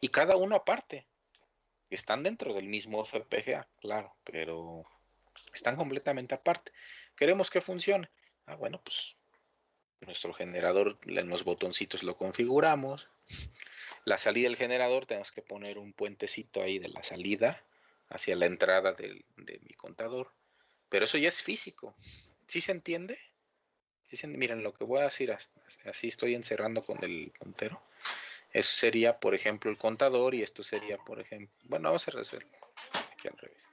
Y cada uno aparte. Están dentro del mismo FPGA, claro, pero están completamente aparte. Queremos que funcione. Ah, bueno, pues nuestro generador en los botoncitos lo configuramos. La salida del generador tenemos que poner un puentecito ahí de la salida hacia la entrada de mi contador. Pero eso ya es físico. ¿Sí se entiende? Miren, lo que voy a decir, así estoy encerrando con el puntero. Eso sería, por ejemplo, el contador y esto sería, por ejemplo, bueno, vamos a hacer aquí al revés.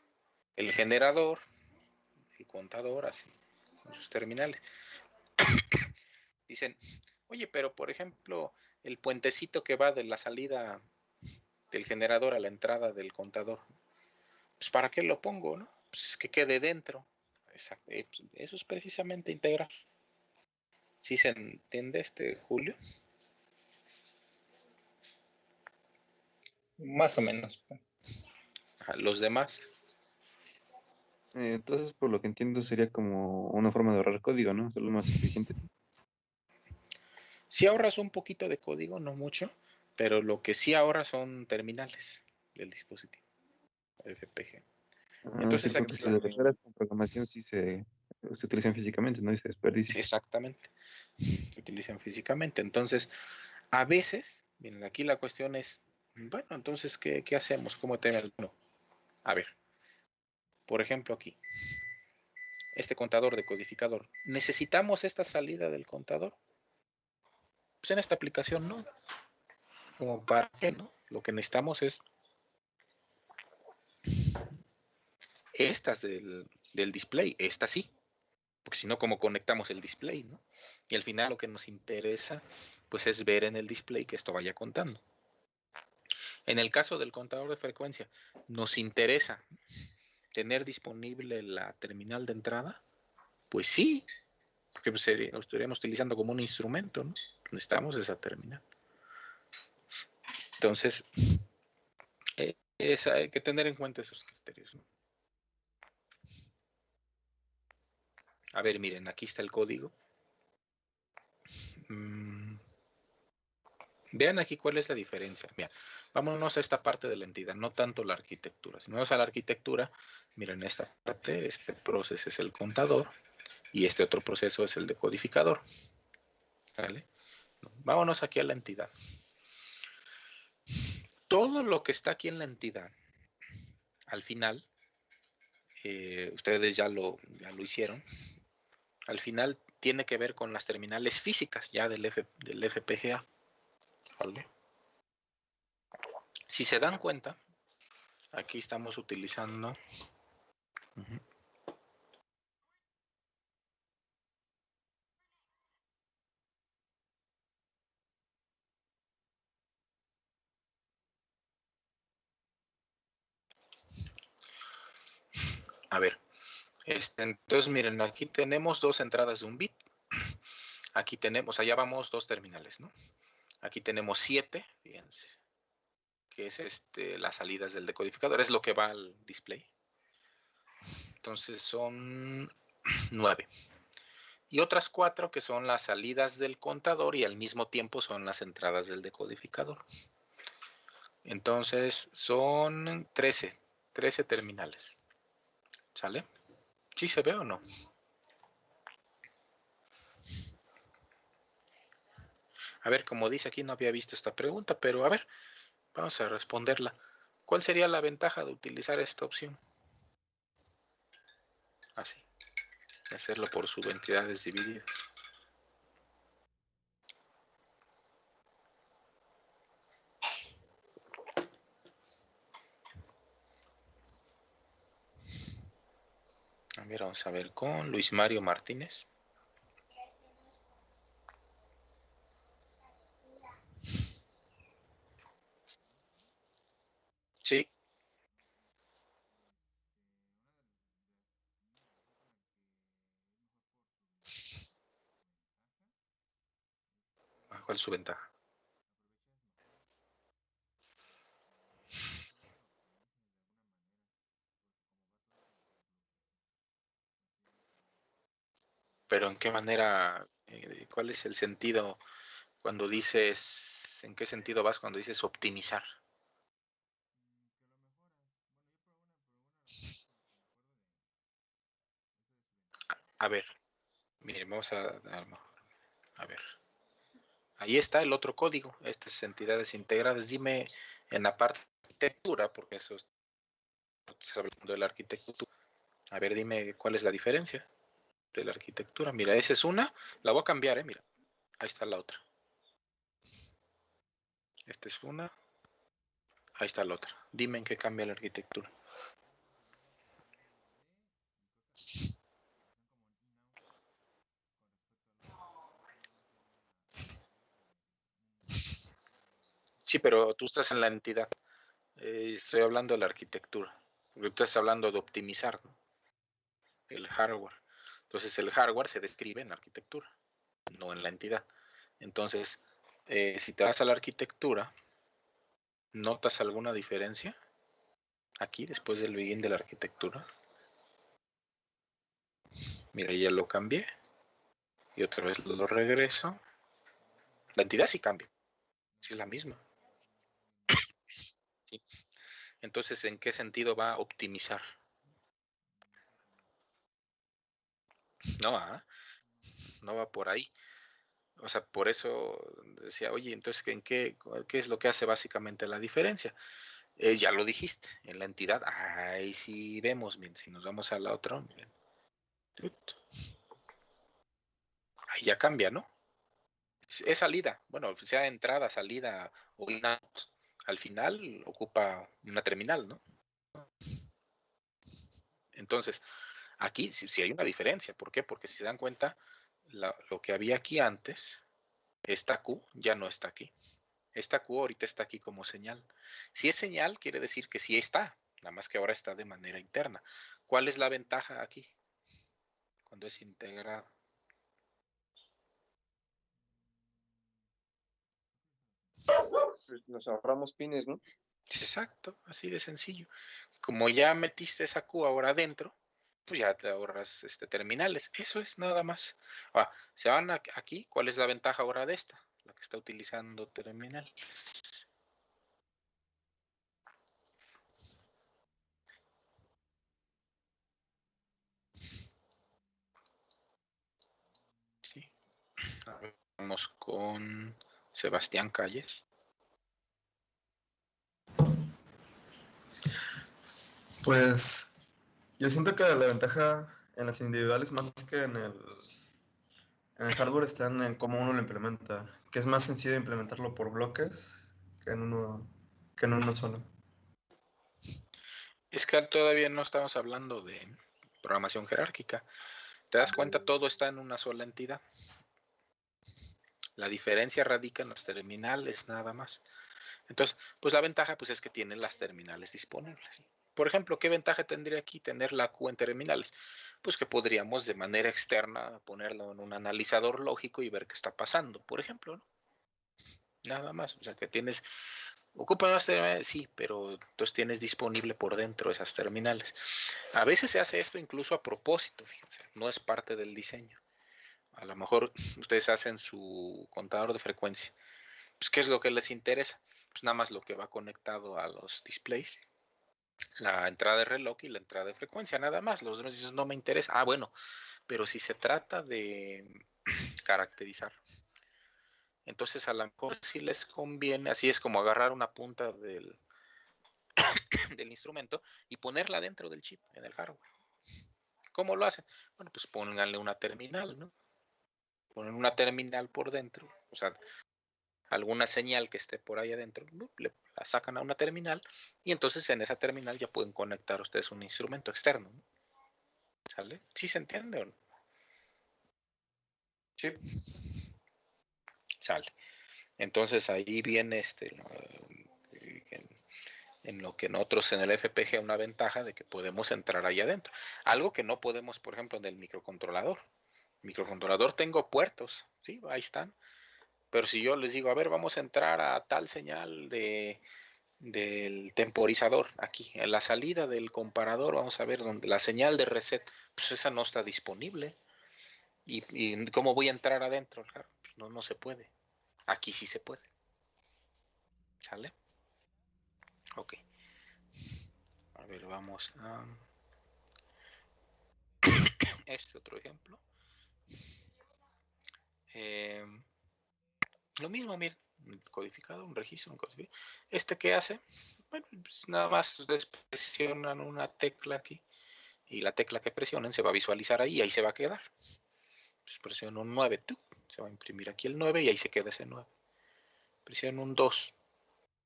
El generador, el contador, así, con sus terminales. Dicen, oye, pero por ejemplo, el puentecito que va de la salida del generador a la entrada del contador, pues ¿para qué lo pongo, no? Pues es que quede dentro. Exacto. Eso es precisamente integrar. ¿Sí se entiende, Julio? Más o menos. Ajá, los demás. Entonces, por lo que entiendo, sería como una forma de ahorrar código, ¿no? Solo más eficiente. Sí ahorras un poquito de código, no mucho, pero lo que sí ahorra son terminales del dispositivo, FPG. Ah, sí, Entonces porque aquí si de verdad con programación sí se utilizan físicamente, ¿no? Y se desperdicia. exactamente, se utilizan físicamente. Entonces, a veces, miren, aquí la cuestión es, bueno, entonces, ¿qué hacemos? ¿Cómo tenemos? No. A ver, por ejemplo, aquí, este contador de codificador. ¿Necesitamos esta salida del contador? Pues en esta aplicación no. Como para qué, ¿no? Lo que necesitamos es estas del display, esta sí. Porque si no, ¿cómo conectamos el display, no? Y al final lo que nos interesa, pues es ver en el display que esto vaya contando. En el caso del contador de frecuencia, nos interesa tener disponible la terminal de entrada, pues sí, porque pues lo estaríamos utilizando como un instrumento, ¿no? Necesitamos esa terminal. Entonces, hay que tener en cuenta esos criterios, ¿no? A ver, miren, aquí está el código. Vean aquí cuál es la diferencia. Bien, vámonos a esta parte de la entidad, no tanto la arquitectura. Si vamos a la arquitectura, miren esta parte, este proceso es el contador y este otro proceso es el decodificador. ¿Vale? Vámonos aquí a la entidad. Todo lo que está aquí en la entidad, al final, ustedes ya lo hicieron, al final tiene que ver con las terminales físicas ya del FPGA. ¿Vale? Si se dan cuenta, aquí estamos utilizando... A ver, entonces miren, aquí tenemos dos entradas de un bit. Aquí tenemos, allá vamos dos terminales, ¿no? Aquí tenemos 7, fíjense, que es las salidas del decodificador, es lo que va al display. Entonces son 9. Y otras 4 que son las salidas del contador y al mismo tiempo son las entradas del decodificador. Entonces son 13 terminales. ¿Sale? ¿Sí se ve o no? A ver, como dice aquí, no había visto esta pregunta, pero a ver, vamos a responderla. ¿Cuál sería la ventaja de utilizar esta opción? Así, hacerlo por subentidades divididas. A ver, vamos a ver con Luis Mario Martínez. Sí. ¿Cuál es su ventaja? Pero ¿en qué manera? ¿Cuál es el sentido cuando dices, en qué sentido vas cuando dices optimizar? A ver, miren, vamos a ver. Ahí está el otro código, estas entidades integradas. Dime en la parte de arquitectura, porque eso estás hablando de la arquitectura. A ver, dime cuál es la diferencia de la arquitectura. Mira, esa es una, la voy a cambiar, mira. Ahí está la otra. Esta es una, ahí está la otra. Dime en qué cambia la arquitectura. Sí, pero tú estás en la entidad. Estoy hablando de la arquitectura. Porque tú estás hablando de optimizar, ¿no? El hardware. Entonces el hardware se describe en la arquitectura, no en la entidad. Entonces, si te vas a la arquitectura, ¿notas alguna diferencia aquí después del begin de la arquitectura? Mira, ya lo cambié y otra vez lo regreso. La entidad sí cambia, sí es la misma. ¿Sí? Entonces, ¿en qué sentido va a optimizar? No, no va por ahí. O sea, por eso decía, oye, entonces, ¿qué es lo que hace básicamente la diferencia? Ya lo dijiste, en la entidad, ahí sí vemos, miren, si nos vamos a la otra, miren, ahí ya cambia, ¿no? Es salida, bueno, sea entrada, salida o inputs, al final ocupa una terminal, ¿no? Entonces, aquí sí hay una diferencia, ¿por qué? Porque si se dan cuenta, lo que había aquí antes, esta Q ya no está aquí. Esta Q ahorita está aquí como señal. Si es señal, quiere decir que sí está, nada más que ahora está de manera interna. ¿Cuál es la ventaja aquí? Cuando es integrado. Pues nos ahorramos pines, ¿no? Exacto, así de sencillo. Como ya metiste esa Q ahora adentro, pues ya te ahorras terminales. Eso es nada más. Se van aquí. ¿Cuál es la ventaja ahora de esta? La que está utilizando terminal. Sí. A ver, vamos con Sebastián Calles. Pues yo siento que la ventaja en las individuales más que en el hardware está en cómo uno lo implementa, que es más sencillo implementarlo por bloques que en uno solo. Es que todavía no estamos hablando de programación jerárquica. ¿Te das cuenta? Todo está en una sola entidad. La diferencia radica en los terminales nada más. Entonces, pues la ventaja pues es que tienen las terminales disponibles. Por ejemplo, ¿qué ventaja tendría aquí tener la Q en terminales? Pues que podríamos de manera externa ponerlo en un analizador lógico y ver qué está pasando, por ejemplo, ¿no? Nada más. O sea, que tienes, ocupan más terminales, sí, pero entonces tienes disponible por dentro esas terminales. A veces se hace esto incluso a propósito, fíjense, no es parte del diseño. A lo mejor ustedes hacen su contador de frecuencia. Pues, ¿qué es lo que les interesa? Pues nada más lo que va conectado a los displays, la entrada de reloj y la entrada de frecuencia, nada más. Los demás dicen, no me interesa. Ah, bueno, pero si se trata de caracterizar, entonces a lo mejor sí les conviene, así es como agarrar una punta del instrumento y ponerla dentro del chip, en el hardware. ¿Cómo lo hacen? Bueno, pues pónganle una terminal, ¿no? Ponen una terminal por dentro, o sea, alguna señal que esté por ahí adentro, le la sacan a una terminal y entonces en esa terminal ya pueden conectar ustedes un instrumento externo, ¿no? ¿Sale? ¿Sí se entiende o no? Sí. Sale. Entonces ahí viene en lo que nosotros en el FPG una ventaja de que podemos entrar ahí adentro. Algo que no podemos, por ejemplo, en el microcontrolador. Microcontrolador tengo puertos, ¿sí? Ahí están. Pero si yo les digo, a ver, vamos a entrar a tal señal del temporizador, aquí, en la salida del comparador, vamos a ver donde la señal de reset, pues esa no está disponible. ¿Y cómo voy a entrar adentro? Claro, pues no se puede. Aquí sí se puede. ¿Sale? Ok. A ver, vamos a... Este otro ejemplo. Lo mismo, miren, codificado, un registro, un codificado. ¿Qué hace? Bueno, pues nada más presionan una tecla aquí y la tecla que presionen se va a visualizar ahí y ahí se va a quedar. Pues presiono un 9, se va a imprimir aquí el 9 y ahí se queda ese 9. Presiono un 2,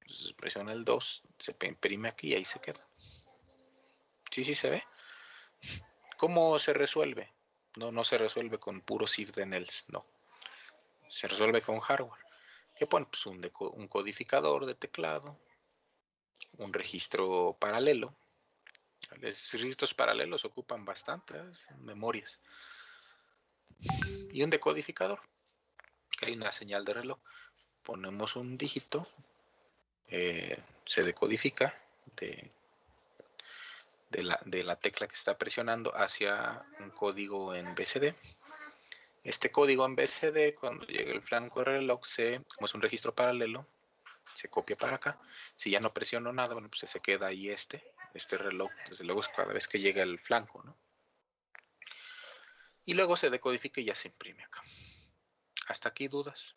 entonces presiona el 2, se imprime aquí y ahí se queda. ¿Sí se ve? ¿Cómo se resuelve? No se resuelve con puro if then else, no. Se resuelve con hardware. ¿Qué pone? Pues un codificador de teclado, un registro paralelo. Los registros paralelos ocupan bastantes memorias. Y un decodificador, que hay una señal de reloj. Ponemos un dígito, se decodifica de la tecla que está presionando hacia un código en BCD. Este código en BCD, cuando llegue el flanco de reloj, como es un registro paralelo, se copia para acá. Si ya no presiono nada, bueno, pues se queda ahí este reloj, desde luego es cada vez que llega el flanco, ¿no? Y luego se decodifica y ya se imprime acá. ¿Hasta aquí dudas?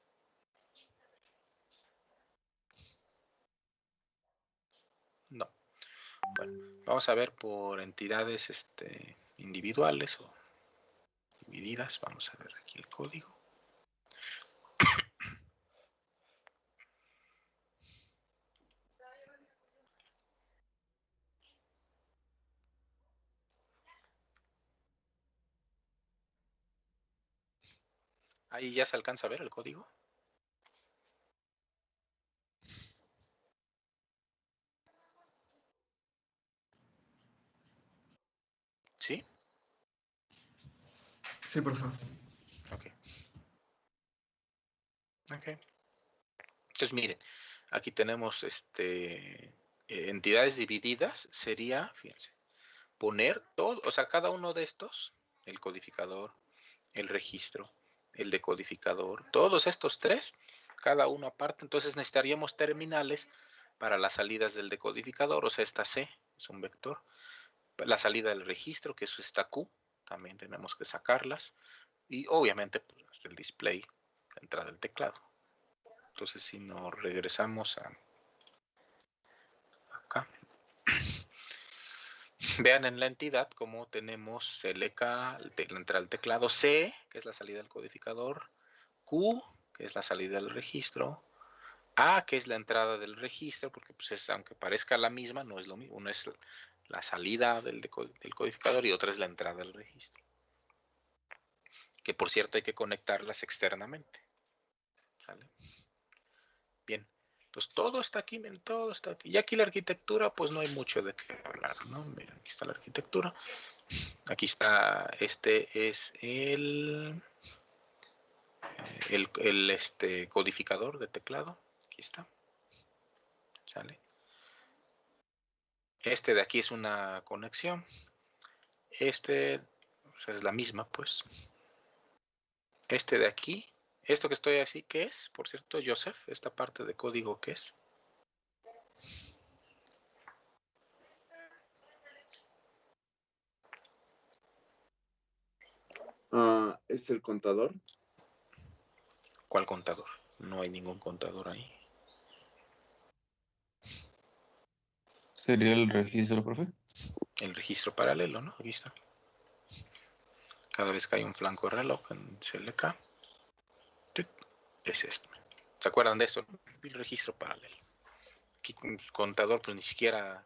No. Bueno, vamos a ver por entidades individuales o divididas. Vamos a ver aquí el código. Ahí ya se alcanza a ver el código. ¿Sí? Sí, por favor. Ok. Entonces, miren, aquí tenemos entidades divididas. Sería, fíjense, poner todo, o sea, cada uno de estos, el codificador, el registro, el decodificador, todos estos tres, cada uno aparte. Entonces necesitaríamos terminales para las salidas del decodificador, o sea, esta C es un vector. La salida del registro, que es esta Q, también tenemos que sacarlas. Y obviamente, pues, el display, la entrada del teclado. Entonces, si nos regresamos a acá, vean en la entidad cómo tenemos CLK, la entrada del teclado, C, que es la salida del codificador, Q, que es la salida del registro, A, que es la entrada del registro, porque pues aunque parezca la misma, no es lo mismo. Una es la salida del codificador y otra es la entrada del registro. Que por cierto hay que conectarlas externamente. ¿Sale? Bien. Entonces todo está aquí, miren, todo está aquí. Y aquí la arquitectura, pues no hay mucho de qué hablar, ¿no? Miren, aquí está la arquitectura. Aquí está, este es el codificador de teclado. Aquí está. ¿Sale? Este de aquí es una conexión. O sea, es la misma, pues. Este de aquí, esto que estoy así, ¿qué es? Por cierto, Joseph, esta parte de código, ¿qué es? ¿Es el contador? ¿Cuál contador? No hay ningún contador ahí. ¿Sería el registro, profe? El registro paralelo, ¿no? Aquí está. Cada vez que hay un flanco de reloj en CLK, es esto. ¿Se acuerdan de esto? El registro paralelo. Aquí con el contador pues ni siquiera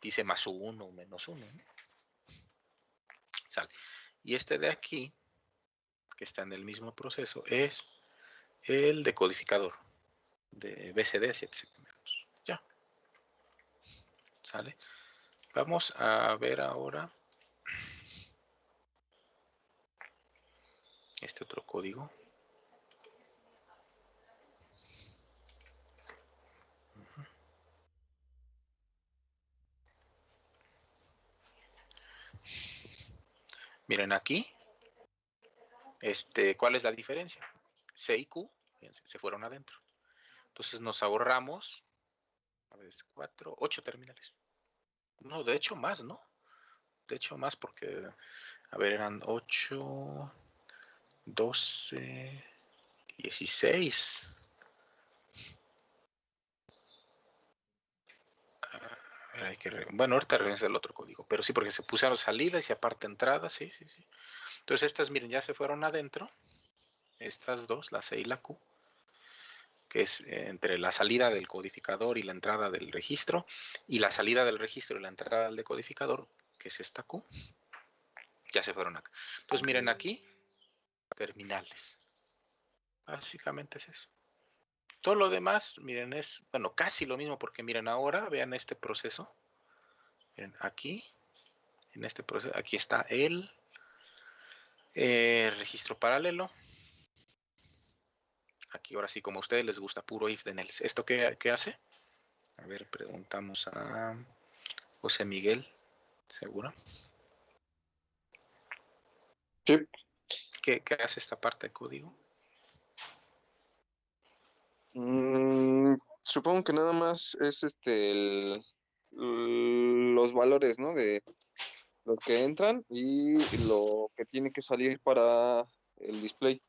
dice +1 o -1, ¿no? Sale. Y este de aquí, que está en el mismo proceso, es el decodificador de BCD 7 segmentos. Ya. ¿Sale? Vamos a ver ahora este otro código. Miren aquí, ¿cuál es la diferencia? C y Q, fíjense, se fueron adentro. Entonces nos ahorramos, a ver, 8 terminales. No, de hecho más, ¿no? De hecho más porque A ver, eran 8, 12, 16. A ver, bueno, ahorita regresa el otro código, pero sí, porque se pusieron salidas y aparte entradas, sí. Entonces estas, miren, ya se fueron adentro, estas dos, la C y la Q, que es entre la salida del codificador y la entrada del registro, y la salida del registro y la entrada del decodificador, que es esta Q, ya se fueron acá. Entonces miren aquí, terminales. Básicamente es eso. Todo lo demás, miren, es, bueno, casi lo mismo, porque miren ahora, vean este proceso. Miren, aquí, en este proceso, aquí está el registro paralelo. Aquí ahora sí, como a ustedes les gusta, puro if then else. ¿Esto qué hace? A ver, preguntamos a José Miguel, ¿seguro? Sí. ¿Qué hace esta parte de código? Supongo que nada más es los valores, ¿no? De lo que entran y lo que tiene que salir para el display.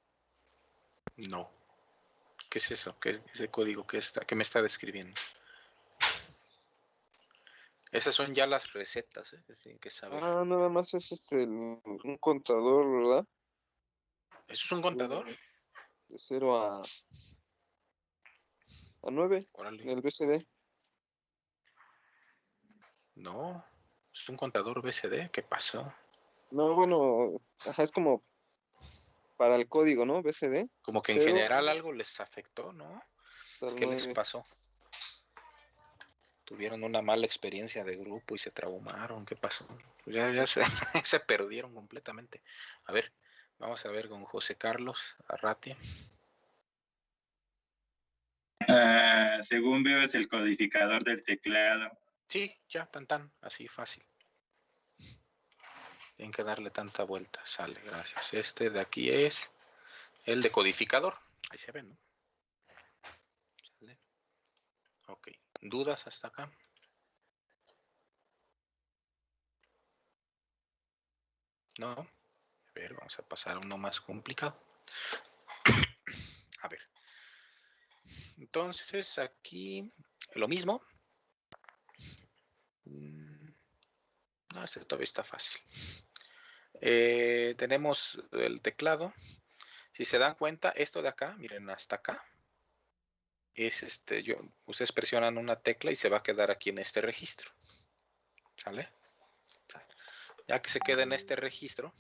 No. ¿Qué es eso? ¿Qué es ese código que me está describiendo? Esas son ya las recetas, ¿eh? Tienen que saber. Nada más es un contador, ¿verdad? ¿Eso es un contador? De 0 a 9, Órale. el BCD. No, es un contador BCD. ¿Qué pasó? No, bueno, es como para el código, ¿no? BCD. Como que en 0 general algo les afectó, ¿no? al ¿Qué les 9. pasó? Tuvieron una mala experiencia de grupo y se traumaron. ¿Qué pasó? Pues ya se perdieron completamente. A ver, vamos a ver con José Carlos Arratia. Según veo es el codificador del teclado. Sí, ya, así fácil. Tienen que darle tanta vuelta. Sale, gracias. Este de aquí es el decodificador. Ahí se ve, ¿no? Sale. Ok. ¿Dudas hasta acá? No. A ver, vamos a pasar a uno más complicado. A ver. Entonces, aquí lo mismo. No, este todavía está fácil. Tenemos el teclado. Si se dan cuenta, esto de acá, miren, hasta acá, es ustedes presionan una tecla y se va a quedar aquí en este registro. ¿Sale? Ya que se queda en este registro,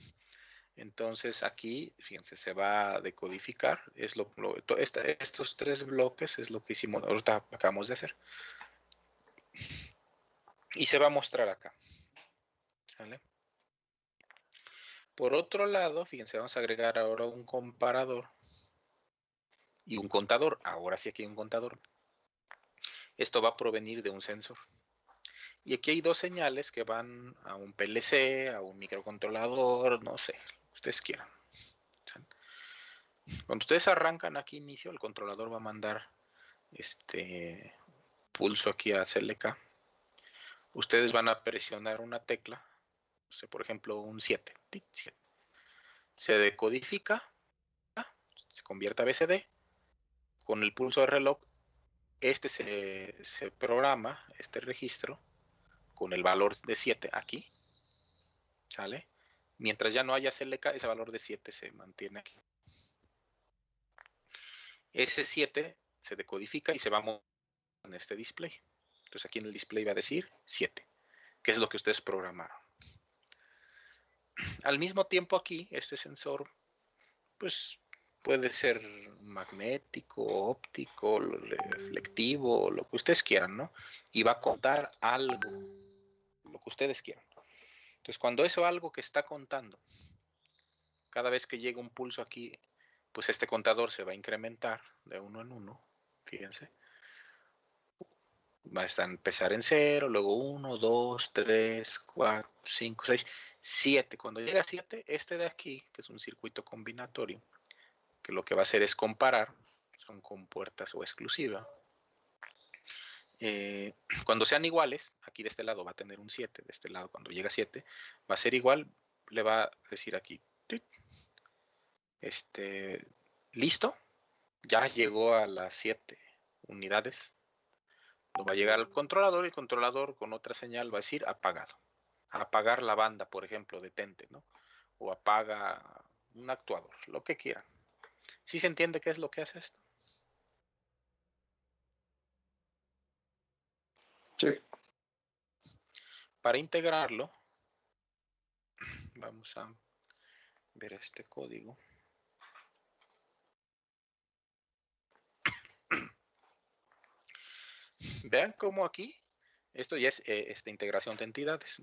entonces aquí, fíjense, se va a decodificar. Estos tres bloques es lo que hicimos, ahorita acabamos de hacer. Y se va a mostrar acá. ¿Sale? Por otro lado, fíjense, vamos a agregar ahora un comparador y un contador. Ahora sí aquí hay un contador. Esto va a provenir de un sensor. Y aquí hay dos señales que van a un PLC, a un microcontrolador, no sé, ustedes quieran. Cuando ustedes arrancan aquí inicio, el controlador va a mandar pulso aquí a CLK. Ustedes van a presionar una tecla, no sé, por ejemplo un 7. Se decodifica, se convierte a BCD. Con el pulso de reloj, se programa, este registro, con el valor de 7 aquí, ¿sale? Mientras ya no haya CLK, ese valor de 7 se mantiene aquí. Ese 7 se decodifica y se va a mostrar en este display. Entonces aquí en el display va a decir 7, que es lo que ustedes programaron. Al mismo tiempo aquí, este sensor, pues puede ser magnético, óptico, reflectivo, lo que ustedes quieran, ¿no? Y va a contar algo, lo que ustedes quieran. Entonces cuando eso algo que está contando, cada vez que llega un pulso aquí, pues este contador se va a incrementar de uno en uno, fíjense. Va a empezar en 0, luego 1, 2, 3, 4, 5, 6, 7. Cuando llega a 7, este de aquí, que es un circuito combinatorio, que lo que va a hacer es comparar, son compuertas o exclusiva. Cuando sean iguales, aquí de este lado va a tener un 7, de este lado cuando llega a 7, va a ser igual, le va a decir aquí, listo, ya llegó a las 7 unidades. Lo va a llegar al controlador y el controlador con otra señal va a decir apagado. Apagar la banda, por ejemplo, detente, ¿no? O apaga un actuador, lo que quieran. ¿Sí se entiende qué es lo que hace esto? Sí. Para integrarlo, vamos a ver este código. Vean cómo aquí, esto ya es esta integración de entidades.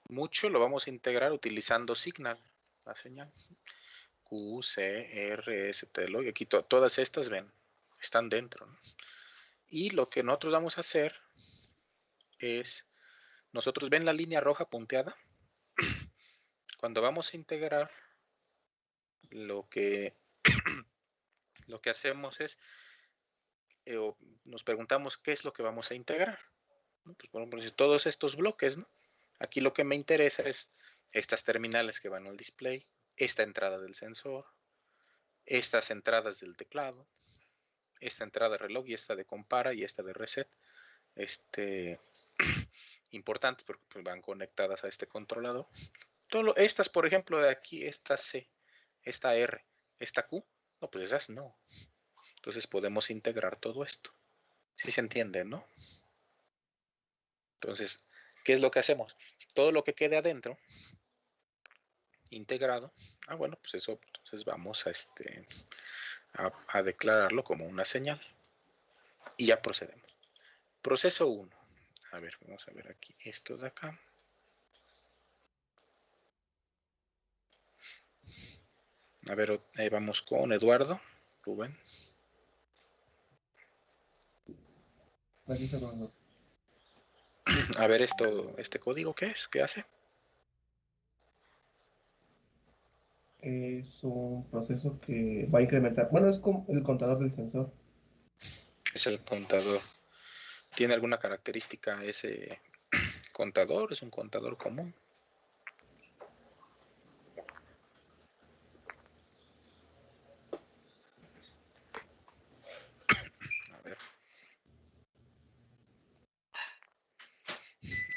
Mucho lo vamos a integrar utilizando Signal, la señal. Q, C, R, S, T, y aquí todas estas, ven, están dentro, ¿no? Y lo que nosotros vamos a hacer es, nosotros ven la línea roja punteada. Cuando vamos a integrar, lo que hacemos es, nos preguntamos qué es lo que vamos a integrar, ¿no? Pues, por ejemplo, todos estos bloques, ¿no? Aquí lo que me interesa es estas terminales que van al display, esta entrada del sensor, estas entradas del teclado, esta entrada de reloj y esta de compara y esta de reset. Importantes porque pues, van conectadas a este controlador. Estas, por ejemplo, de aquí, esta C, esta R, esta Q, no, pues esas no. Entonces podemos integrar todo esto. ¿Sí se entiende, no? Entonces, ¿qué es lo que hacemos? Todo lo que quede adentro, integrado, bueno, pues eso, entonces vamos a declararlo como una señal. Y ya procedemos. Proceso 1. A ver, vamos a ver aquí esto de acá. A ver, vamos con Eduardo, Rubén. A ver este código, ¿qué es? ¿Qué hace? Es un proceso que va a incrementar. Bueno, es como el contador del sensor. Es el contador. ¿Tiene alguna característica ese contador? ¿Es un contador común?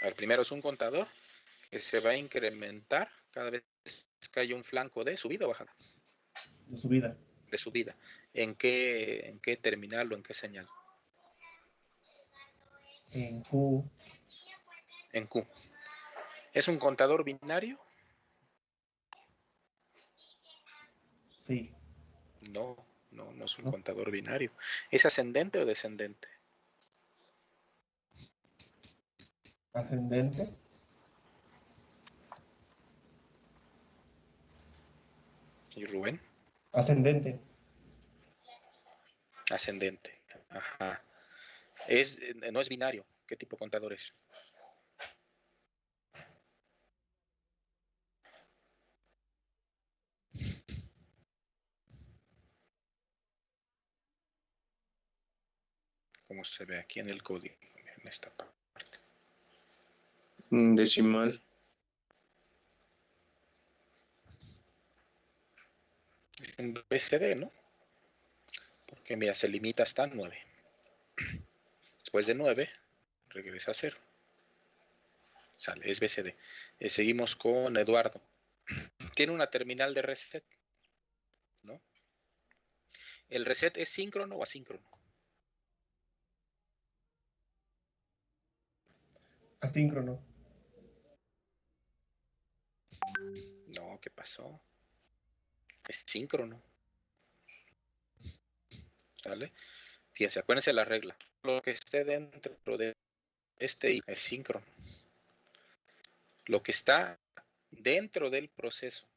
A ver, primero es un contador que se va a incrementar cada vez que haya un flanco de subida o bajada. De subida. De subida. ¿En qué terminal o en qué señal? En Q. En Q. ¿Es un contador binario? Sí. No es un contador binario. ¿Es ascendente o descendente? Ascendente. ¿Y Rubén? Ascendente. Ascendente. Ajá. No es binario. ¿Qué tipo de contador es? Como se ve aquí en el código, en esta parte. Decimal. En BCD, ¿no? Porque mira, se limita hasta 9. Después de 9, regresa a 0. Sale, es BCD. Seguimos con Eduardo. Tiene una terminal de reset, ¿no? ¿El reset es síncrono o asíncrono? Asíncrono. No, ¿qué pasó? Es síncrono. ¿Sale? Fíjense, acuérdense la regla. Lo que esté dentro de este es síncrono. Lo que está dentro del proceso,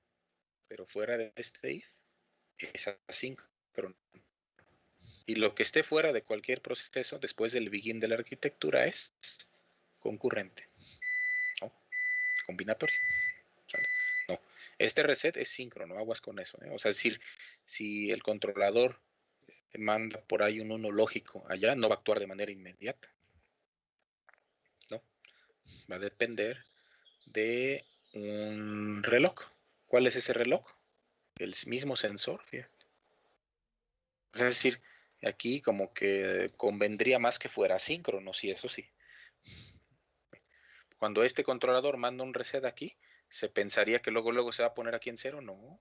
pero fuera de este if, es asíncrono. Y lo que esté fuera de cualquier proceso, después del begin de la arquitectura, es concurrente. ¿No? Combinatorio. ¿Sale? No. Este reset es síncrono, aguas con eso. O sea, es decir, si el controlador manda por ahí un 1 lógico allá, no va a actuar de manera inmediata. ¿No? Va a depender de un reloj. ¿Cuál es ese reloj? El mismo sensor, fíjate. Es decir, aquí como que convendría más que fuera asíncrono, sí, eso sí. Cuando este controlador manda un reset aquí, se pensaría que luego se va a poner aquí en 0. No,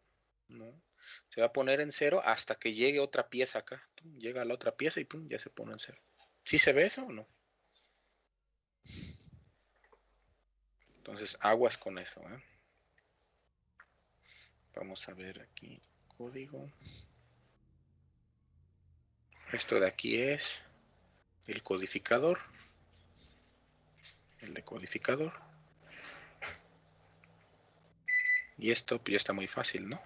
no. Se va a poner en 0 hasta que llegue otra pieza acá. Llega a la otra pieza y pum, ya se pone en 0. ¿Sí se ve eso o no? Entonces, aguas con eso, ¿eh? Vamos a ver aquí código. Esto de aquí es el codificador. El decodificador. Y esto ya está muy fácil, ¿no?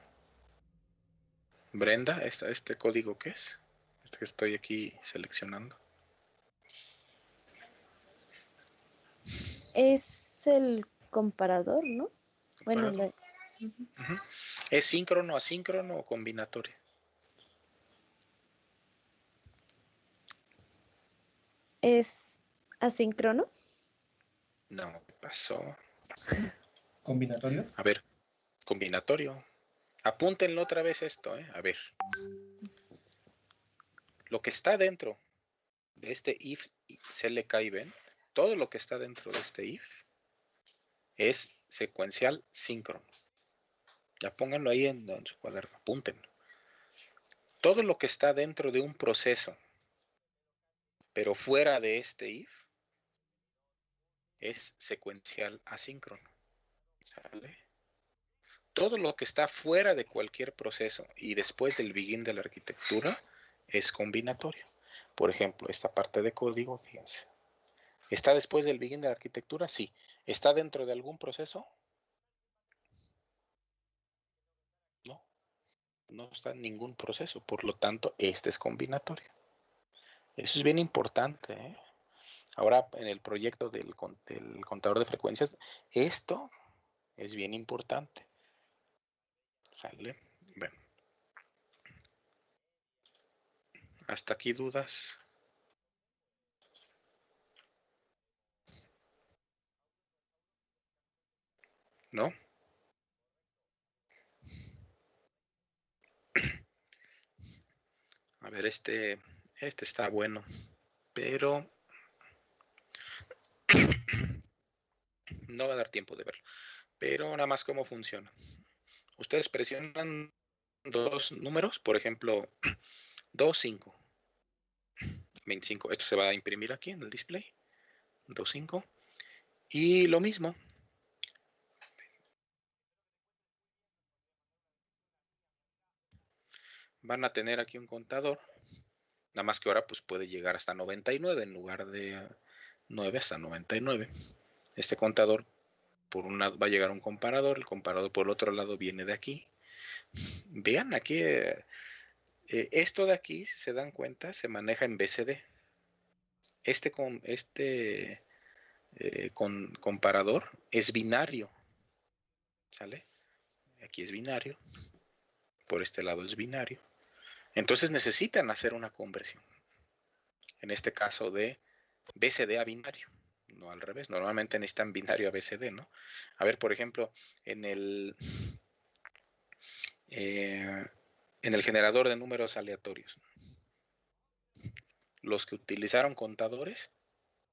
Brenda, ¿este código qué es? Este que estoy aquí seleccionando. Es el comparador, ¿no? Bueno, Comparador. ¿Es síncrono, asíncrono o combinatorio? es asíncrono. No, ¿qué pasó? ¿Combinatorio? A ver, combinatorio. Apúntenlo otra vez esto, ¿eh? A ver. Lo que está dentro de este if select event, todo lo que está dentro de este if es secuencial síncrono. Ya pónganlo ahí en su cuaderno, apúntenlo. Todo lo que está dentro de un proceso, pero fuera de este if, es secuencial asíncrono. ¿Sale? Todo lo que está fuera de cualquier proceso y después del begin de la arquitectura es combinatorio. Por ejemplo, esta parte de código, fíjense. ¿Está después del begin de la arquitectura? Sí. ¿Está dentro de algún proceso? No. No está en ningún proceso. Por lo tanto, este es combinatorio. Eso es bien importante, ¿eh? Ahora, en el proyecto del contador de frecuencias, esto es bien importante. ¿Sale? Bueno. ¿Hasta aquí dudas? ¿No? A ver, este está bueno, pero no va a dar tiempo de verlo. Pero nada más cómo funciona. Ustedes presionan dos números, por ejemplo, 2, 5, 25. Esto se va a imprimir aquí en el display. 2, 5. Y lo mismo. Van a tener aquí un contador. Nada más que ahora pues puede llegar hasta 99 en lugar de 9 hasta 99. Este contador por un lado va a llegar un comparador. El comparador por el otro lado viene de aquí. Vean aquí. Esto de aquí, si se dan cuenta, se maneja en BCD. Con comparador es binario. ¿Sale? Aquí es binario. Por este lado es binario. Entonces necesitan hacer una conversión. En este caso de BCD a binario. No al revés. Normalmente necesitan binario a BCD, ¿no? A ver, por ejemplo, en el generador de números aleatorios. Los que utilizaron contadores,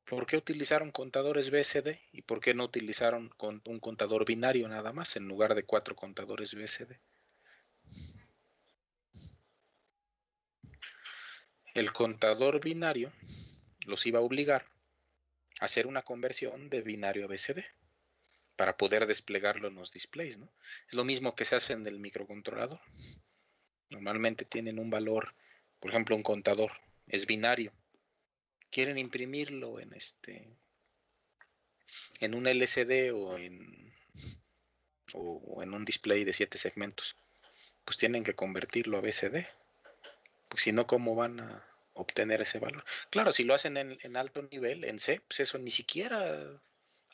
¿por qué utilizaron contadores BCD y por qué no utilizaron un contador binario nada más en lugar de 4 contadores BCD? El contador binario los iba a obligar a hacer una conversión de binario a BCD para poder desplegarlo en los displays, ¿no? Es lo mismo que se hace en el microcontrolador. Normalmente tienen un valor, por ejemplo, un contador es binario. Quieren imprimirlo en un LCD o en un display de 7 segmentos. Pues tienen que convertirlo a BCD. Pues si no, ¿cómo van a obtener ese valor? Claro, si lo hacen en alto nivel, en C, pues eso ni siquiera, a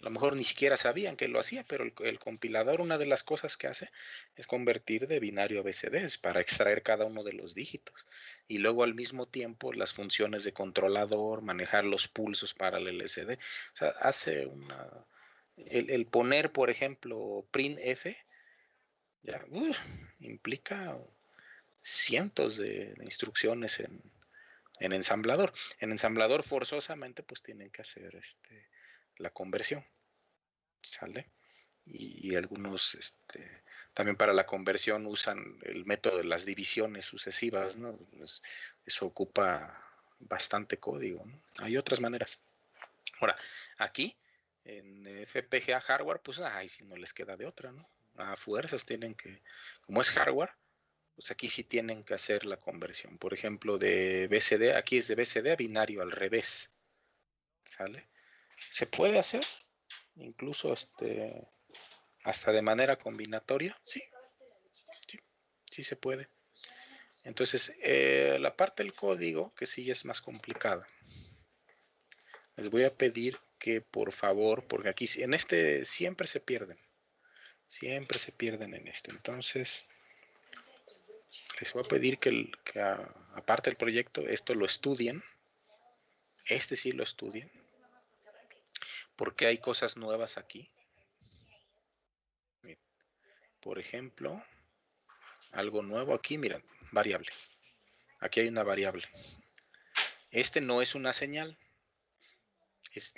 lo mejor ni siquiera sabían que lo hacía, pero el compilador, una de las cosas que hace es convertir de binario a BCD para extraer cada uno de los dígitos. Y luego al mismo tiempo las funciones de controlador, manejar los pulsos para el LCD. O sea, hace el poner, por ejemplo, printf, ya implica cientos de instrucciones en ensamblador. En ensamblador forzosamente pues tienen que hacer la conversión, ¿sale? Y algunos también para la conversión usan el método de las divisiones sucesivas, ¿no? Pues eso ocupa bastante código, ¿no? Hay otras maneras. Ahora, aquí en FPGA hardware, pues ahí sí no les queda de otra, ¿no? A fuerzas tienen que, como es hardware, pues aquí sí tienen que hacer la conversión. Por ejemplo, de BCD, aquí es de BCD a binario al revés, ¿sale? Se puede hacer, incluso hasta de manera combinatoria, sí, sí se puede. Entonces, la parte del código, que sí es más complicada, les voy a pedir que por favor, porque aquí en siempre se pierden en entonces les voy a pedir que aparte del proyecto, esto lo estudien, sí lo estudien, porque hay cosas nuevas aquí. Por ejemplo, algo nuevo aquí, miren, variable. Aquí hay una variable. No es una señal.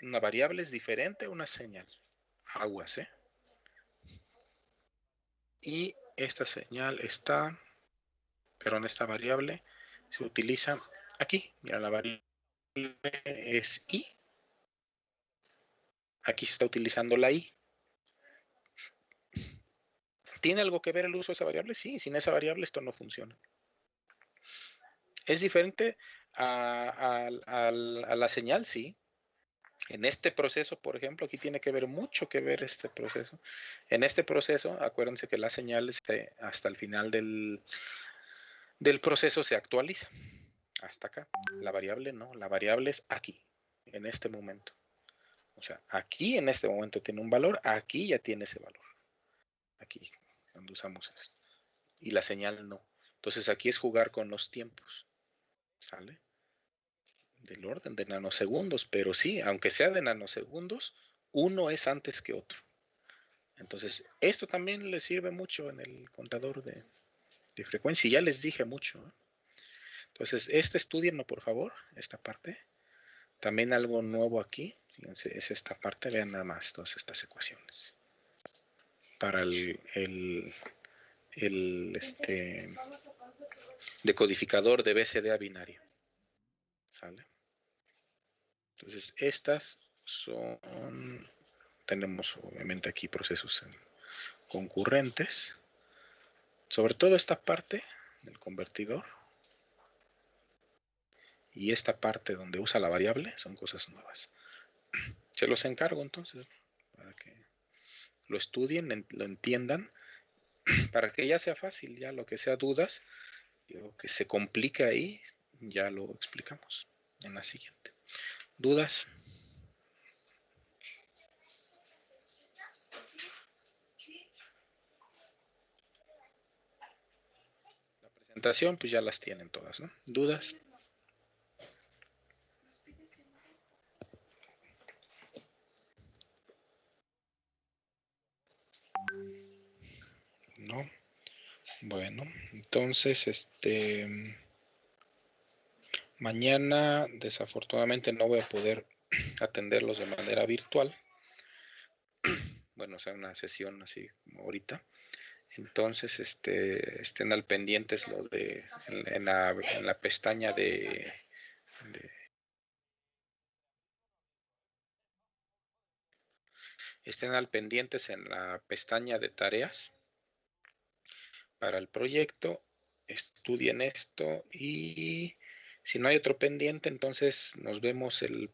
Una variable es diferente a una señal. Aguas, ¿eh? Y esta señal está, perdón, esta variable se utiliza aquí. Mira, la variable es i. Aquí se está utilizando la i. ¿Tiene algo que ver el uso de esa variable? Sí, sin esa variable esto no funciona. ¿Es diferente a la señal? Sí. En este proceso, por ejemplo, aquí tiene que ver mucho que ver este proceso. En este proceso, acuérdense que la señal hasta el final del proceso se actualiza. Hasta acá. La variable no, la variable es aquí, en este momento. O sea, aquí en este momento tiene un valor, aquí ya tiene ese valor. Aquí, cuando usamos esto. Y la señal no. Entonces aquí es jugar con los tiempos. ¿Sale? Del orden de nanosegundos, pero sí, aunque sea de nanosegundos, uno es antes que otro. Entonces, esto también les sirve mucho en el contador de frecuencia. Ya les dije mucho, ¿eh? Entonces, estudienlo, por favor, esta parte. También algo nuevo aquí, fíjense, es esta parte, vean nada más todas estas ecuaciones. Para el decodificador de BCD a binario. ¿Sale? Entonces, estas tenemos obviamente aquí procesos concurrentes. Sobre todo esta parte del convertidor y esta parte donde usa la variable son cosas nuevas. Se los encargo entonces para que lo estudien, lo entiendan, para que ya sea fácil, ya lo que sea dudas, lo que se complica ahí, ya lo explicamos en la siguiente. ¿Dudas? La presentación pues ya las tienen todas, ¿no? ¿Dudas? No. Bueno, entonces mañana desafortunadamente no voy a poder atenderlos de manera virtual. Bueno, o sea, una sesión así como ahorita. Entonces, estén al pendientes lo de en la pestaña estén al pendientes en la pestaña de tareas para el proyecto, estudien esto y si no hay otro pendiente, entonces nos vemos el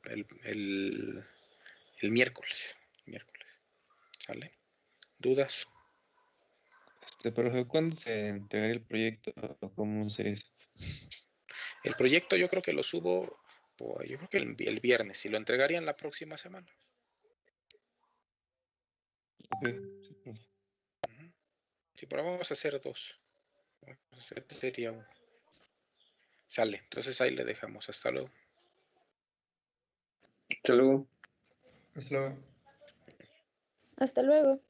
miércoles. ¿Sale? ¿Dudas? Pero ¿cuándo se entregaría el proyecto? ¿Cómo sería eso? El proyecto yo creo que lo subo, yo creo que el viernes, y lo entregarían la próxima semana. Ok, sí, profe. Sí, pero vamos a hacer dos. Sería uno. Sale, entonces ahí le dejamos. Hasta luego. Hasta luego. Hasta luego. Hasta luego.